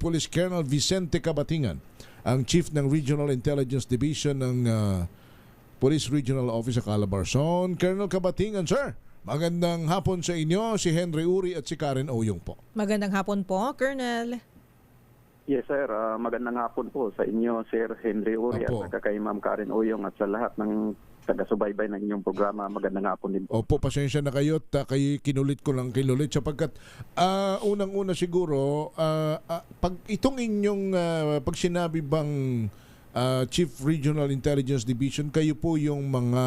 Police Colonel Vicente Cabatingan, ang Chief ng Regional Intelligence Division ng Police Regional Office sa Calabarzon. Colonel Cabatingan, sir, magandang hapon sa inyo, si Henry Uri at si Karen Oyong po. Magandang hapon po, Colonel. Yes, sir. Magandang hapon po sa inyo, Sir Henry Uri, Opo. at kay Ma'am Karen Oyong at sa lahat ng taga-subaybay ng inyong programa. Magandang hapon din po. Opo, pasensya na kayo at kayo kinulit ko lang kinulit sapagkat unang-una siguro pag itong inyong pag sinabi bang Chief Regional Intelligence Division, kayo po yung mga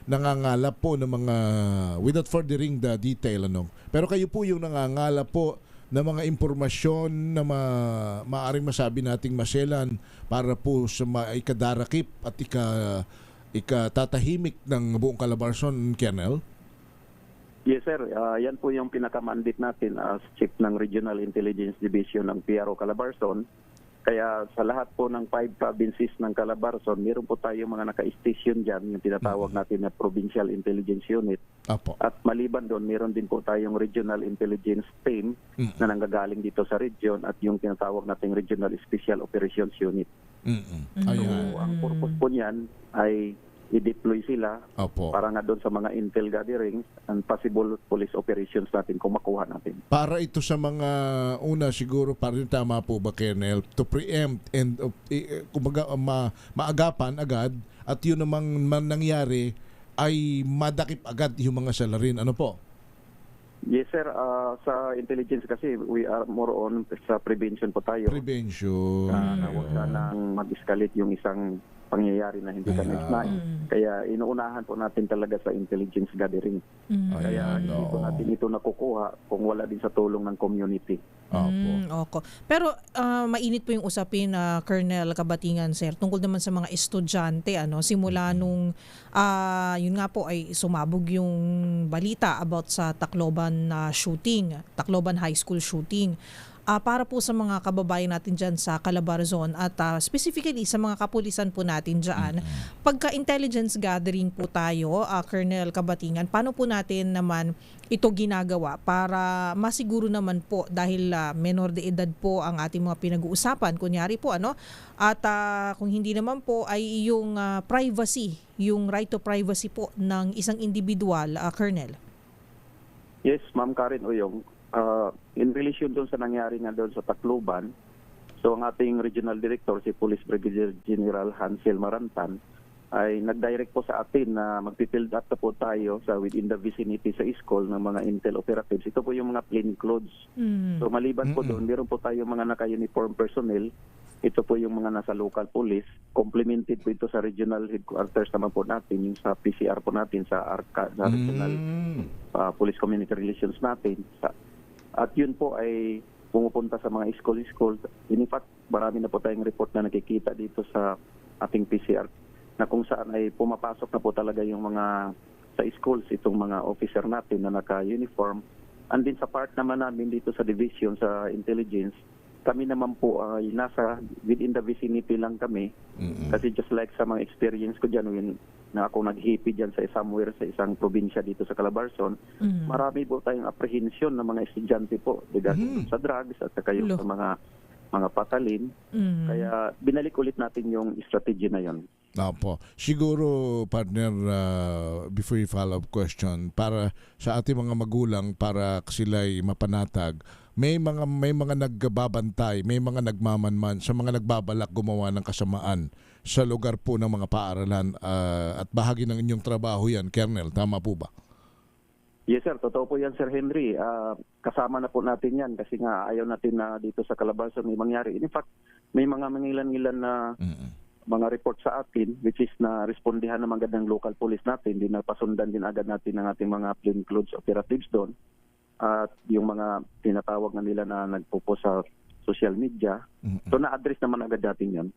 nangangalap po ng mga, without furthering the detail, pero kayo po yung nangangalap po ng mga impormasyon na maaaring masabi nating maselan para po sa ikadarakip at ikatatahimik ng buong Calabarzon, Colonel? Yes, sir. Yan po yung pinaka-mandate natin as Chief ng Regional Intelligence Division ng PRO Calabarzon. Kaya sa lahat po ng 5 provinces ng Calabarzon, meron po tayo mga naka-station dyan, yung tinatawag natin na Provincial Intelligence Unit. Apo. At maliban doon, meron din po tayong Regional Intelligence Team na nanggagaling dito sa region at yung tinatawag nating Regional Special Operations Unit. Ayan. So, ang purpose po niyan ay i-deploy sila Opo. para nga doon sa mga intel gatherings and possible police operations natin kung makuha natin. Para ito sa mga una siguro, parang tama po ba, Colonel, to preempt and kumbaga maagapan agad at yun namang nangyari ay madakip agad yung mga salarin. Ano po? Yes, sir. Sa intelligence kasi, we are more on sa prevention po tayo. Prevention. Huwag sanang mag-escalate yung isang pangyayari na hindi kami nais. Kaya inuunahan po natin talaga sa intelligence gathering. Kaya hindi po natin ito nakukuha kung wala din sa tulong ng community. Okay. Pero mainit po yung usapin na Colonel Cabatingan, sir, tungkol naman sa mga estudyante, simula nung yun nga po ay sumabog yung balita about sa Tacloban Tacloban High School shooting. Para po sa mga kababayan natin dyan sa Calabarzon at specifically sa mga kapulisan po natin dyan, pagka-intelligence gathering po tayo, Colonel Cabatingan, paano po natin naman ito ginagawa para masiguro naman po dahil menor de edad po ang ating mga pinag-uusapan, kunyari po, at kung hindi naman po ay yung privacy, yung right to privacy po ng isang individual, Colonel. Yes, Ma'am Karen Oyong. In relation doon sa nangyari nga doon sa Tacloban, so ang ating regional director, si Police Brigadier General Hansel Marantan, ay nag-direct po sa atin na magpipild up na po tayo sa within the vicinity sa school ng mga intel operatives. Ito po yung mga plain clothes. So maliban po doon, meron po tayo mga naka-uniform personnel. Ito po yung mga nasa local police. Complemented po ito sa regional headquarters naman po natin, yung sa PCR po natin, sa ARCA, sa regional police community relations natin. At yun po ay pumupunta sa mga school. In fact, marami na po tayong report na nakikita dito sa ating PCR na kung saan ay pumapasok na po talaga yung mga sa schools, itong mga officer natin na naka-uniform. And din sa part naman namin dito sa division, sa intelligence, kami naman po ay nasa within the vicinity lang kami. Kasi just like sa mga experience ko dyan, na ako naghipi dyan sa somewhere sa isang probinsya dito sa Calabarzon, marami po tayong apprehension ng mga estudyante po regarding sa drugs at saka yung sa mga patalin. Kaya binalik ulit natin yung strategy na yon. Opo. Siguro, partner, before you follow-up question, para sa ating mga magulang, para sila'y mapanatag, may mga nagbabantay, may mga nagmamanman sa mga nagbabalak gumawa ng kasamaan sa lugar po ng mga paaralan at bahagi ng inyong trabaho yan, Colonel. Tama po ba? Yes, sir. Totoo po yan, Sir Henry. Kasama na po natin yan kasi nga ayaw natin na dito sa Calabarzon may mangyari. In fact, may mga mangilan-ngilan na mga report sa atin which is na respondihan naman agad ng local police natin. Din napasundan din agad natin ng ating mga plainclothes operatives doon. At yung mga tinatawag na nila na nagpo sa social media. So na-address naman agad natin yan.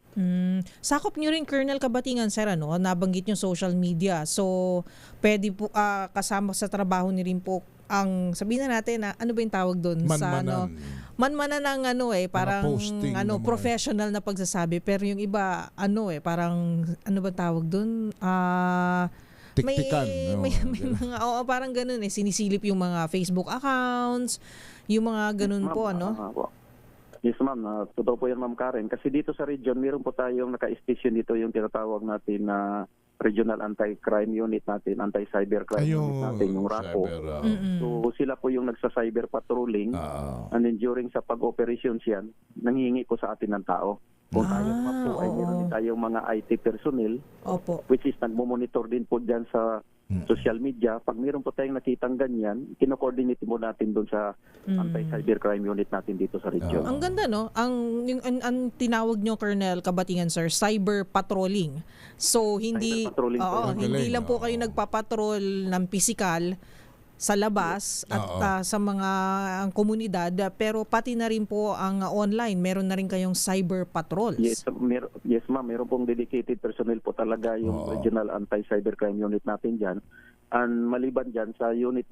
Sakop nyo rin, Colonel Cabatingan, sir, nabanggit nyo social media. So pwede po kasama sa trabaho ni rin po ang sabihin na natin na ano ba yung tawag doon sa manmanan ng parang posting, professional na pagsasabi, pero yung iba parang ano ba tawag doon tiktikan. May mga parang ganoon sinisilip yung mga Facebook accounts, yung mga ganun po Yes, ma'am. Totoo po yan, Ma'am Karen. Kasi dito sa region, meron po tayong naka-station dito yung tinatawag natin na Regional Anti-Crime Unit natin, Anti-Cybercrime Unit natin, yung RACO. So sila po yung nagsa-cyber patrolling. And then during sa pag-operations yan, nanghihingi po sa atin ng tao. Kung tayo pa po ay meron din tayong mga IT personnel, Opo. which is nagmo-monitor din po dyan sa social media. Pag meron po tayong nakitang ganyan, kino-coordinate mo natin doon sa anti-cybercrime unit natin dito sa region. Ang ganda, no? Ang tinawag nyo, Colonel Kabatingan, sir, cyber patrolling. So hindi Cyber patrolling po. hindi Magaling, lang po kayo nagpapatrol ng physical sa labas at sa mga komunidad, pero pati na rin po ang online. Meron na rin kayong cyber patrols. Yes, yes ma'am. Meron pong dedicated personnel po talaga yung Regional Anti-Cybercrime Unit natin dyan. And maliban dyan, sa unit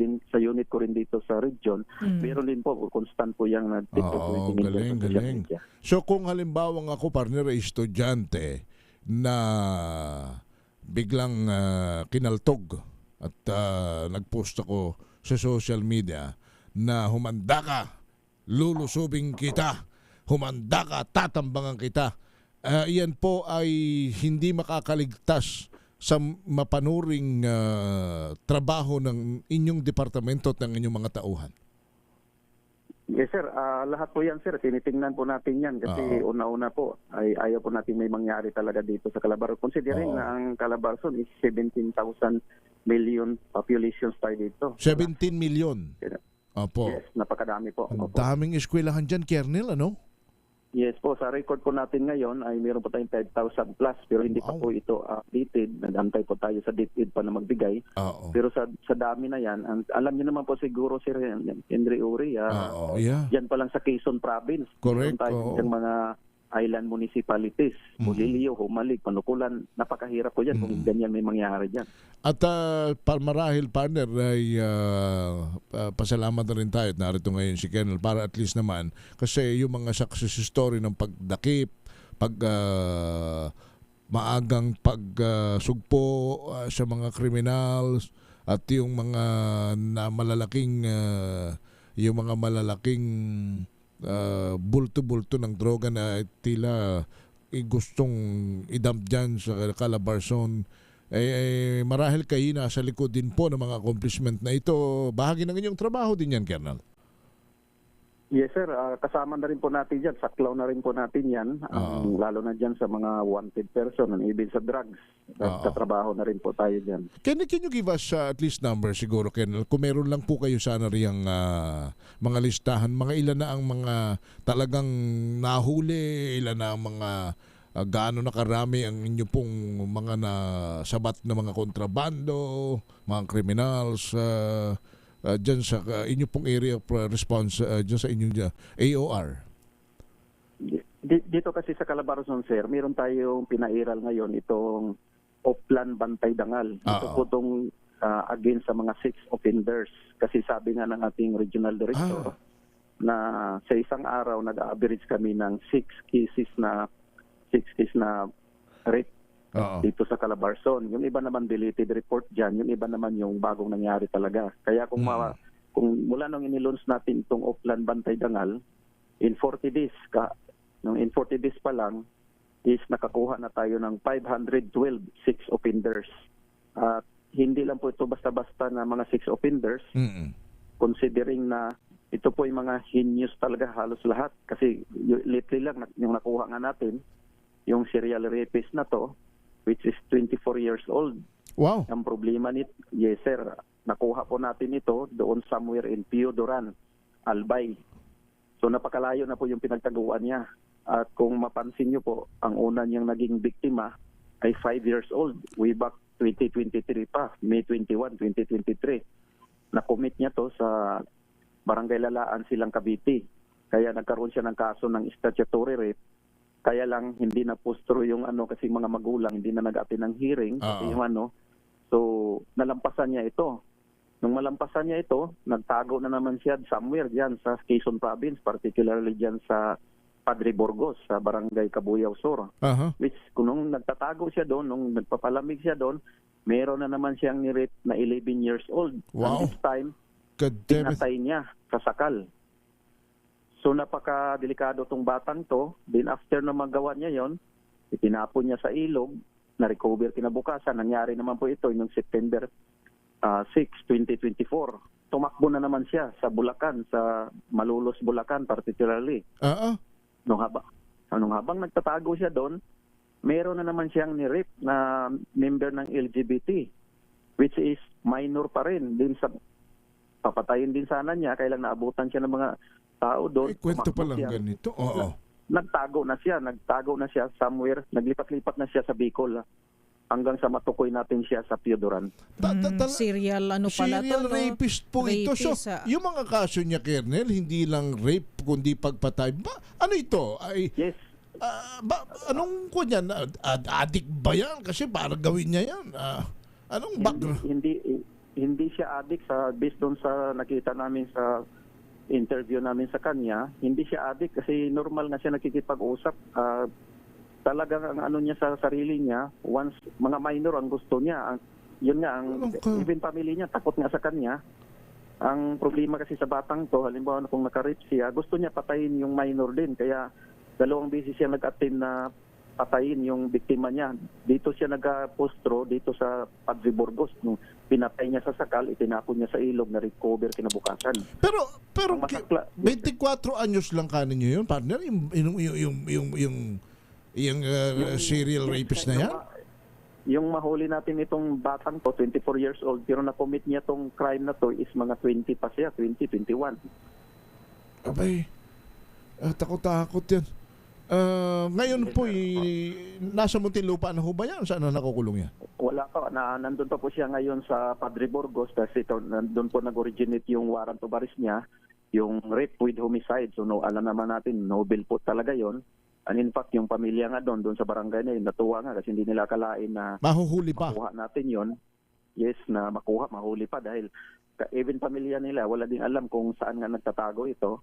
ko rin dito sa region, meron din po, constant po yung galing. So kung halimbawa ako, partner, ay estudyante na biglang kinaltog at nagpost ako sa social media na humanda ka, lulusubing kita, humanda ka, tatambangan kita. Iyan po ay hindi makakaligtas sa mapanuring trabaho ng inyong departamento at ng inyong mga tauhan. Yes sir, lahat po yan sir, tinitingnan po natin yan kasi una-una po ay ayaw po natin may mangyari talaga dito sa Calabarzon. Considering na ang Calabarzon is 17,000 million population tayo dito. 17 million. Opo. Yes, napakadami po. Ang daming eskwelahan dyan, Kernel, ano? Yes po, sa record po natin ngayon ay meron po tayong 5,000 plus pero hindi pa po ito updated. Nag-antay po tayo sa DepEd pa na magbigay. Pero sa dami na yan, alam niyo naman po siguro Sir Henry Uri, yan pa lang sa Quezon Province. Correct. Meron tayo ng mga island municipalities, Bulilio, Humalig, Panukulan, napakahirap po yan kung ganyan may mangyari dyan. At marahil, partner, ay pasalamat na rin tayo at narito ngayon si Colonel para at least naman kasi yung mga success story ng pagdakip, maagang pagsugpo sa mga criminals at yung mga malalaking bulto-bulto ng droga na tila gustong idump dyan sa Calabarzon, marahil kayo nasa likod din po ng mga accomplishment na ito. Bahagi ng inyong trabaho din yan, Colonel. Yes sir, kasama na rin po natin dyan, saklaw na rin po natin yan, lalo na dyan sa mga wanted person and even sa drugs. Katrabaho na rin po tayo dyan. Can you give us at least number siguro, Colonel? Kung meron lang po kayo sana riyang mga listahan, mga ilan na ang mga talagang nahuli, ilan na ang mga gaano na karami ang inyo pong mga nasabat na mga kontrabando, mga criminals, dyan sa inyo pong area of response, dyan sa inyong AOR? Dito kasi sa Calabarzon, sir, meron tayong pinairal ngayon itong Oplan Bantay Dangal. Ito po itong against sa mga sex offenders. Kasi sabi nga ng ating regional director na sa isang araw nag-average kami ng 6 cases na rape dito sa Calabarzon. Yung iba naman deleted report dyan, yung iba naman yung bagong nangyari talaga. Kaya kung mula nung inilaunch natin itong Oplan Bantay Dangal, in 40 days pa lang is nakakuha na tayo ng 512 sex offenders. At hindi lang po ito basta-basta na mga sex offenders, considering na ito po yung mga heinous talaga halos lahat. Kasi lately lang yung nakuha nga natin, yung serial rapist na to, which is 24 years old. Wow. Ang problema nito, yes sir, nakuha po natin ito doon somewhere in Piodoran, Albay. So napakalayo na po yung pinagtaguan niya. At kung mapansin niyo po, ang una niyang naging biktima ay 5 years old, way back 2023 pa, May 21, 2023. Na-commit niya to sa Barangay Lalaan, Silang Cavite. Kaya nagkaroon siya ng kaso ng statutory rape. Kaya lang hindi na postro yung kasi mga magulang hindi na nag-attend ng hearing kasi so nalampasan niya ito. Nung malampasan niya ito, nagtago na naman siya somewhere diyan sa Quezon Province, particularly diyan sa Padre Burgos sa Barangay Cabuyao Sur. Which nung nagtatago siya doon, nung nagpapalamig siya doon, meron na naman siyang ni-rape na 11 years old. Wow. And this time, pinatay niya sa sakal. So napaka-delikado tong batang to. Then after na magawa niya yon, itinapon niya sa ilog, na-recover kinabukasan. Nangyari naman po ito noong September 6, 2024. Tumakbo na naman siya sa Bulacan, sa Malolos, Bulacan particularly. Nung habang nagtatago siya doon, meron na naman siyang ni-rape na member ng LGBT, which is minor pa rin. Din sa papatayin din sana niya, kailang naabutan siya ng mga tao doon. Kwento pa lang ganito. Oo. Nagtago na siya somewhere, naglipat-lipat na siya sa Bicol hanggang sa matukoy natin siya sa Piodoran. Serial pala serial to, no? rapist po ito. So, Rapist, yung mga kaso niya, Colonel, hindi lang rape, kundi pagpatay. Ano ito? Yes. Anong kunyan? Adik ba yan? Kasi para gawin niya yan. Anong background? Hindi siya addict based doon sa nakita namin sa interview namin sa kanya. Hindi siya addict kasi normal na siya nakikipag-usap. Talagang ang ano niya sa sarili niya, once mga minor ang gusto niya, yun nga, even family niya, takot nga sa kanya. Ang problema kasi sa batang to, halimbawa kung naka-rape siya, gusto niya patayin yung minor din. Kaya 2 beses siya nag-attempt na patayin yung biktima niya. Dito siya nag-postro, dito sa Padre Burgos. Nung pinatay niya sa sakal, itinapon niya sa ilog, na-recover kinabukasan. Pero 24 anyos lang kanin niyo yun, partner? Yung serial rapist na yan? Yung mahuli natin itong batang to, 24 years old, pero na-commit niya tong crime na to is mga 20 pa siya, 20, 21. Abay, takot-takot yan. Ngayon po, nasa Muntinlupa na ho ba yan? Saan na nakukulong yan? Wala pa. Nandun pa po siya ngayon sa Padre Burgos kasi nandun po nag-originate yung warrant of arrest niya, yung rape with homicide. So alam naman natin, Nobel po talaga yon. And in fact, yung pamilya nga doon sa barangay na yun, natuwa nga kasi hindi nila akalain na mahuhuli pa. Makuha natin yon. Yes, na mahuli pa dahil even pamilya nila, wala din alam kung saan nga nagtatago ito.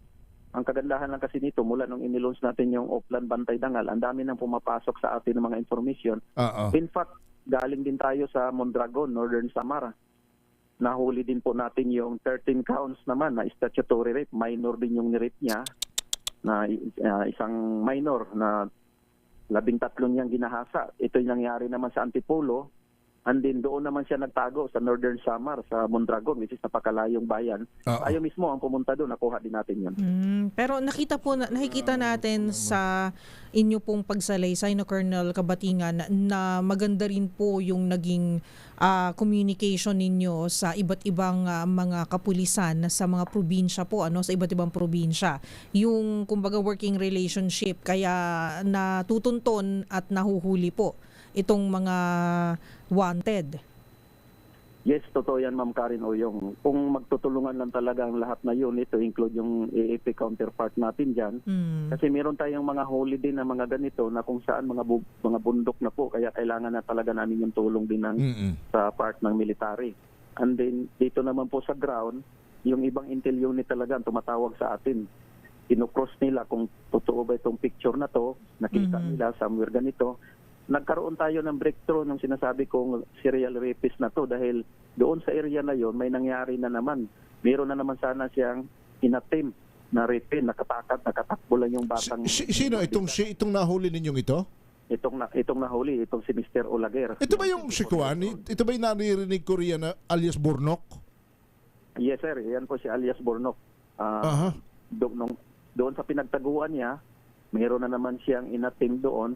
Ang kagandahan lang kasi nito, mula nung inilaunch natin yung Oplan Bantay Dangal, ang dami nang pumapasok sa atin ng mga information. In fact, galing din tayo sa Mondragon, Northern Samar. Nahuli din po natin yung 13 counts naman na statutory rape. Minor din yung nirape niya, na isang minor na 13 niyang ginahasa. Ito yung nangyari naman sa Antipolo. And then doon naman siya nagtago sa Northern Samar, sa Mondragon, which is napakalayong bayan. Tayo mismo ang pumunta doon, nakuha din natin yun. Pero nakikita natin sa inyo pong pagsalaysay na Colonel Kabatingan na maganda rin po yung naging communication ninyo sa iba't ibang mga kapulisan sa mga probinsya po, sa iba't ibang probinsya. Yung kumbaga working relationship, kaya natutunton at nahuhuli po itong mga wanted. Yes, totoo yan, Ma'am Karen Oyong. Kung magtutulungan lang talaga ang lahat na yun, ito include yung AAP counterpart natin dyan. Kasi meron tayong mga huli din na mga ganito na kung saan mga bundok na po, kaya kailangan na talaga namin yung tulong din sa part ng military. And then dito naman po sa ground, yung ibang intel unit talaga ang tumatawag sa atin. Kinocross nila kung totoo ba itong picture na to, nakita nila somewhere ganito. Nagkaroon tayo ng breakthrough nung sinasabi kong serial rapist na to dahil doon sa area na yon may nangyari na naman. Meron na naman sana siyang inattempt na rape, nakatakbo lang yung batang. Sino itong nahuli ninyong ito? Itong nahuli, itong si Mr. Olaguer. Ito ba yung si Juan? Ito ba yung naririnig ko riyan na alias Bornok? Yes sir, yan po si alias Bornok. Doon sa pinagtaguan niya, mayroon na naman siyang inattempt doon.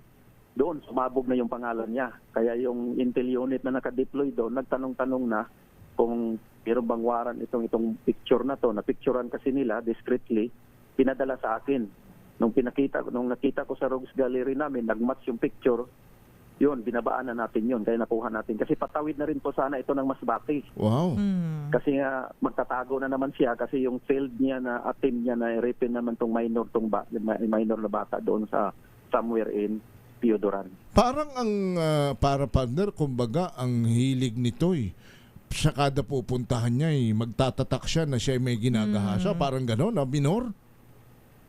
Doon, sumabog na yung pangalan niya. Kaya yung intel unit na nakadeploy doon, nagtanong-tanong na kung meron bang warrant itong picture na to. Na-picturean kasi nila discreetly, pinadala sa akin. Nung nakita ko sa Rogues Gallery namin, nag-match yung picture, yun, binabaan na natin yun. Kaya nakuha natin. Kasi patawid na rin po sana ito ng Masbate. Wow. Kasi nga, magtatago na naman siya kasi yung failed niya na attempt niya na rape naman tong minor na bata doon sa somewhere in Piodoran. Parang para partner, kumbaga, ang hilig nito sa kada pupuntahan niya magtatatak siya na siya may ginagahasa. Parang gano'n, na minor?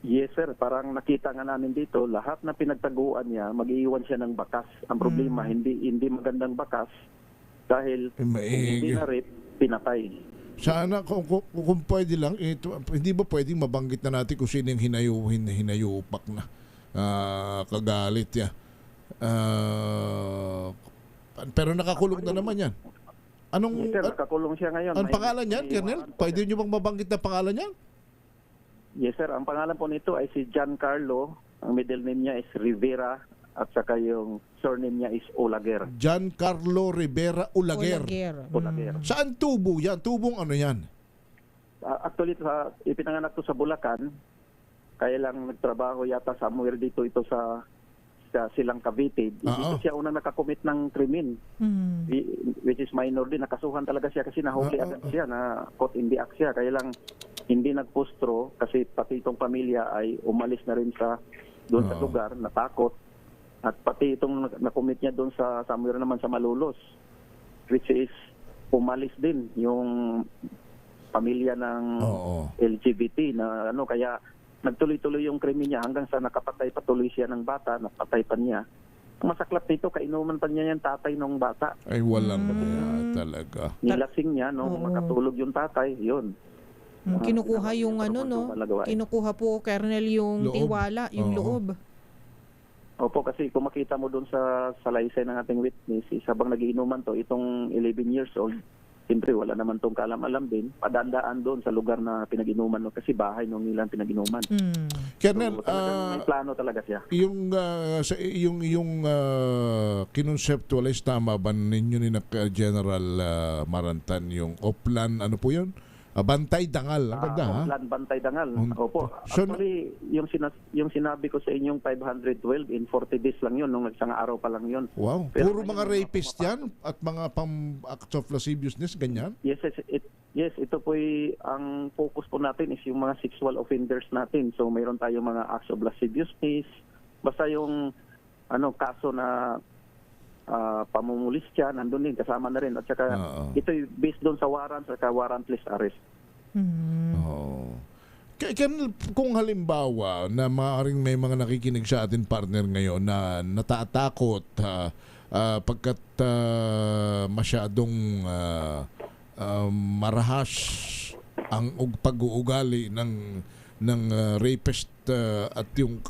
Yes sir, parang nakita nga namin dito, lahat na pinagtaguan niya, mag-iiwan siya ng bakas. Ang problema, hindi magandang bakas dahil hindi na rape, pinatay. Sana kung pwede lang, hindi ba pwedeng mabanggit na natin kung sino yung hinayupak na kagalit ya. Pero nakakulong na naman yan. Anong Yes, sir, nakakulong siya ngayon. ang pangalan niyan, Colonel? Pwede niyo bang mabanggit na pangalan niyan? Yes, sir. Ang pangalan po nito ay si Giancarlo. Ang middle name niya is Rivera at saka yung surname niya is Olaguer. Giancarlo Rivera Olaguer. Olaguer. Saan tubo yan? Tubong ano yan? Actually, ipinanganak to sa Bulacan. Kaya lang nagtrabaho yata somewhere dito ito sa Silang Cavite. Dito siya unang nakakomit ng krimen. Which is minor din. Nakasuhan talaga siya kasi nahuli agad siya. Na caught in the act siya. Kaya lang hindi nagpustro kasi pati itong pamilya ay umalis na rin doon sa lugar, natakot. At pati itong nakomit niya doon sa somewhere naman sa Malolos. Which is umalis din yung pamilya ng LGBT na kaya nagtuloy-tuloy yung krimen niya hanggang sa nakapatay patuloy siya ng bata, napatay pa niya. Ang masaklap nito, kainuman pa niya yung tatay ng bata. Ay, walang talaga. Nilasing niya, makatulog yung tatay, yun. Kinukuha yung kinukuha po, Colonel, yung Loob. tiwala, yung loob. Opo, kasi kung makita mo doon sa salaysay ng ating witness, habang nagiinuman to, itong 11 years old, siyempre wala naman tong kaalam-alam din, padandaan doon sa lugar na pinag-inuman kasi bahay nung nilang pinag-inuman. Colonel, may plano talaga siya. Yung kinonceptualize tama ba ninyo ni General Marantan yung Oplan, ano po yun? Bantay Dangal. Ang ganda, ha? Oplan Bantay Dangal. Opo. So, Actually, yung sinabi ko sa inyong 512 in 40 days lang yun, nung isang araw pa lang yun. Wow. Pero Puro mga rapist yan at mga acts of lasciviousness, ganyan? Yes, ito po ang focus po natin is yung mga sexual offenders natin. So mayroon tayong mga acts of lasciviousness. Basta yung kaso na pamumulis siya, nandun din, kasama na rin. At saka ito based doon sa warrant at warrantless arrest. Kung halimbawa na maaaring may mga nakikinig sa atin partner ngayon na natatakot pagkat masyadong marahas ang pag-uugali ng rapist at yung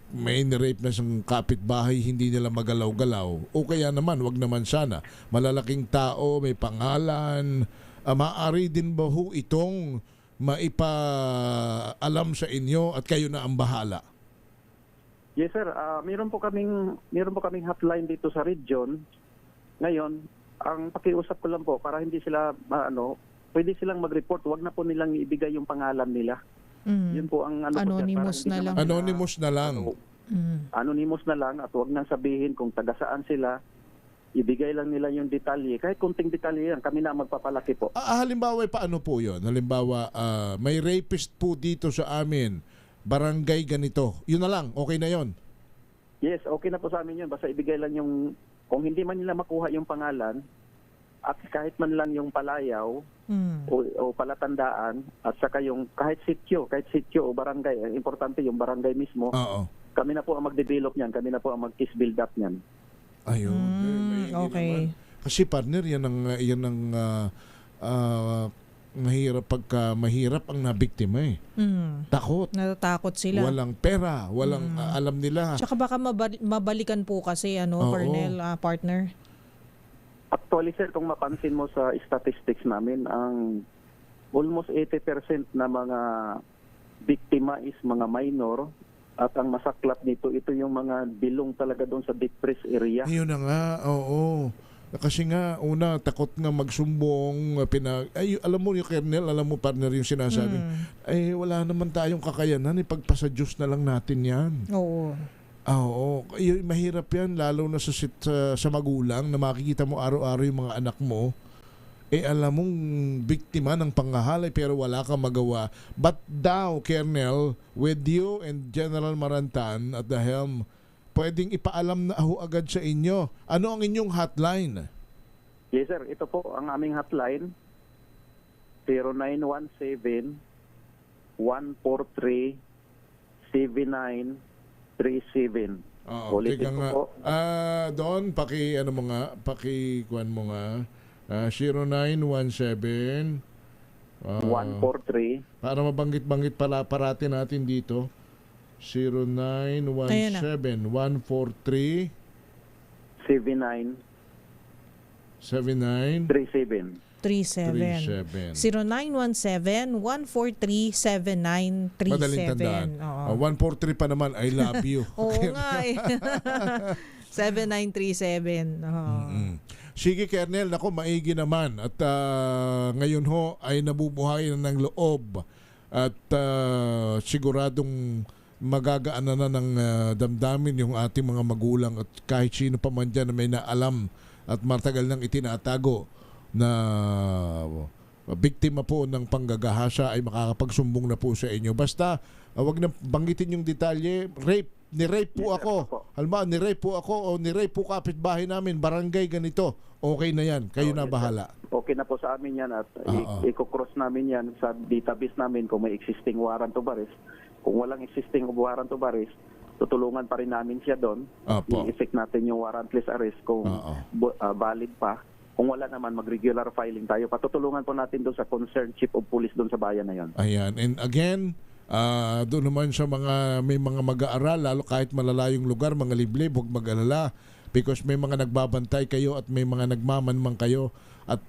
may ni-rape na siyang kapitbahay, hindi nila magalaw-galaw. O kaya naman, wag naman sana. Malalaking tao, may pangalan. Maaari din ba ho itong maipaalam sa inyo at kayo na ang bahala? Yes, sir. Meron po kaming hotline dito sa region. Ngayon, ang pakiusap ko lang po, para hindi sila, pwede silang mag-report. Wag na po nilang ibigay yung pangalan nila. Yun po ang anonymous na lang. Anonymous na lang. Anonymous na lang at huwag nang sabihin kung taga saan sila. Ibigay lang nila yung detalye. Kahit kunting detalye yan, kami na magpapalaki po. Halimbawa, paano po yun? Halimbawa, may rapist po dito sa amin, barangay ganito. Yun na lang, okay na yon. Yes, okay na po sa amin yun. Basta ibigay lang yung, kung hindi man nila makuha yung pangalan, at kahit man lang yung palayaw o palatandaan at saka yung kahit sityo o barangay, importante yung barangay mismo. Kami na po ang mag-develop niyan, kami na po ang mag-case build up niyan. Ayun. Okay. Kasi partner, yan ang mahirap pagka mahirap ang nabiktima eh. Takot. Natatakot sila. Walang pera, walang alam nila. Tsaka baka mabalikan po kasi Colonel, partner. Actually, sir, kung mapansin mo sa statistics namin, ang almost 80% na mga biktima is mga minor at ang masaklap nito, ito yung mga bilong talaga doon sa depressed area. Yun na nga, oo. Kasi nga, una, takot nga magsumbong, alam mo yung Colonel, alam mo partner yung sinasabi, wala naman tayong kakayanan, ipagpasa Diyos na lang natin yan. Oo. Oo, mahirap yan lalo na sa magulang na makikita mo araw-araw yung mga anak mo. Alam mong biktima ng panghahalay pero wala kang magawa. But daw, Colonel, with you and General Marantan at the helm, pwedeng ipaalam na agad sa inyo. Ano ang inyong hotline? Yes, sir. Ito po ang aming hotline. 0917 143 7937. Ulitin ko po. Don, paki-kuhan mo nga. 0917 143 Para mabanggit-banggit pala parati natin dito. 0917 143 79 79 37. 37. 0917-143-7937. Madaling tandaan. Oo. 143 pa naman, I love you. Oo nga eh. 7937. Oo. Sige, Colonel, ako maigi naman. At ngayon ho ay nabubuhay na ng loob. At siguradong magagaan na ng damdamin yung ating mga magulang at kahit sino pa man dyan na may naalam at matagal nang itinatago na biktima po ng panggagahasa ay makakapagsumbong na po sa inyo. Basta wag na banggitin yung detalye. Ni-rape po Yes, ako. sir. Halimbawa, ni-rape po ako o ni-rape po kapitbahay namin, barangay ganito. Okay na yan. Kayo na Yes, bahala. sir. Okay na po sa amin yan at Oo. i-cross namin yan sa database namin kung may existing warrant of arrest. Kung walang existing warrant of arrest, tutulungan pa rin namin siya doon. Opo. I-effect natin yung warrantless arrest kung Oo. valid pa. Kung wala naman, mag-regular filing tayo. Patutulungan po natin doon sa concerned chief of police doon sa bayan na yon. Ayan. And again, doon naman sa may mga mag-aaral, lalo kahit malalayong lugar, mga liblib, huwag mag-alala. Because may mga nagbabantay kayo at may mga nagmamanmang kayo. At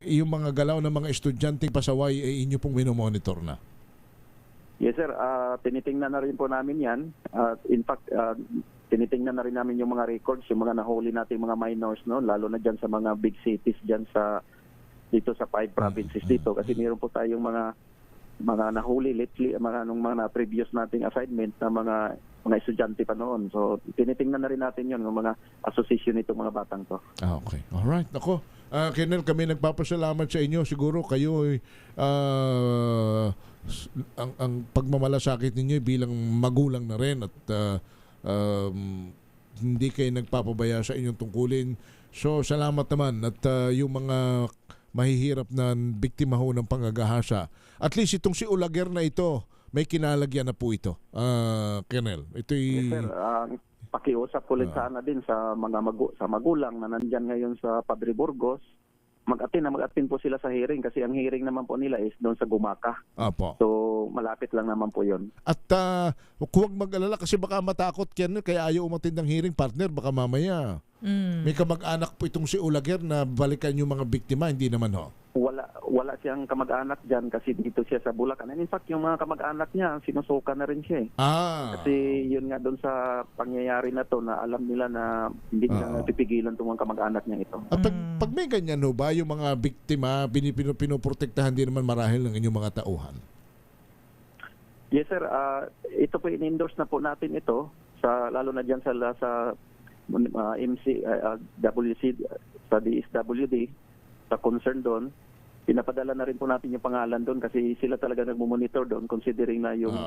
yung mga galaw ng mga estudyanteng pasaway ay inyo pong minomonitor na. Yes sir, tinitingnan na rin po namin yan. In fact, tinitingnan na rin namin yung mga records, yung mga nahuli nating mga minors, no? Lalo na dyan sa mga big cities dyan dito sa 5 provinces dito. Kasi meron po tayong mga nahuli lately, nung mga previous nating assignment na mga estudyante pa noon. So, tinitingnan na rin natin yun, yung mga association nitong mga batang to. Okay. Alright. Ako, Colonel, kami nagpapasalamat sa inyo. Siguro kayo ay ang pagmamalasakit ninyo bilang magulang na rin at hindi kayo nagpapabaya sa inyong tungkulin. So, salamat naman at yung mga mahihirap na biktima ho ng panggagahasa. At least itong si Olaguer na ito, may kinalagyan na po ito. Colonel, ito'y... Yes, sir. Pakiusap ko ulit sana din sa mga magulang na nandyan ngayon sa Padre Burgos. Mag-attend po sila sa hearing kasi ang hearing naman po nila is doon sa Gumaka. Apo. So, malapit lang naman po yun. At huwag mag-alala kasi baka matakot yan kaya ayaw umatid ng hearing, partner. Baka mamaya may kamag-anak po itong si Olaguer na balikan yung mga biktima. Hindi naman ho. Wala siyang kamag-anak dyan kasi dito siya sa Bulacan. And in fact, yung mga kamag-anak niya, sinusuka na rin siya eh. Kasi yun nga doon sa pangyayari na to na alam nila na hindi nila napipigilan itong mga kamag-anak niya ito. At pag may ganyan ho ba, yung mga biktima, pinoprotektahan din naman marahil ng inyong mga tauhan? Yes sir, ito po in-endorse na po natin ito, lalo na dyan sa WC, sa DSWD, sa concern doon. Pinapadala na rin po natin yung pangalan doon kasi sila talaga nagmumonitor doon considering na yung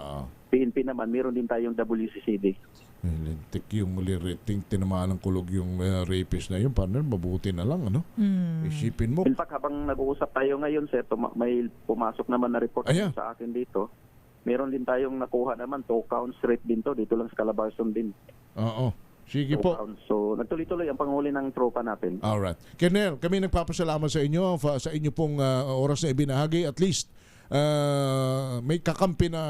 PNP naman, meron din tayong WCCD. Lintik yung liriting tinamaan ng kulog yung rapist na yun, partner, mabuti na lang, ano? Isipin mo. In fact, habang nag-uusap tayo ngayon, sir, may pumasok naman na report sa akin dito. Meron din tayong nakuha naman, 2 counts rape din to, dito lang sa Calabarzon din. Oo. Sige po. So, nagtuloy-tuloy ang panghuli ng tropa natin. Alright. Colonel, kami nagpapasalamat sa inyo sa inyo pong oras na ibinahagi. At least, may kakampi na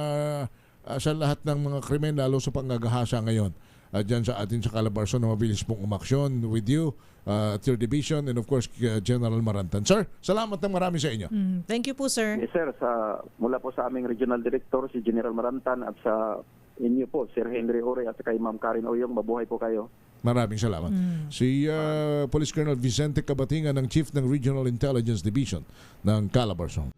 sa lahat ng mga krimen, lalo sa panggagahasa ngayon. Diyan sa atin sa Calabarzon na mabilis pong umaksyon with you at your division and of course General Marantan. Sir, salamat ng marami sa inyo. Thank you po, sir. Yes, sir. Mula po sa aming Regional Director, si General Marantan at sa inyo po, Sir Henry Ore at kay Ma'am Karen Oyong, mabuhay po kayo. Maraming salamat. Si Police Colonel Vicente Cabatinga ng Chief ng Regional Intelligence Division ng Calabarzon.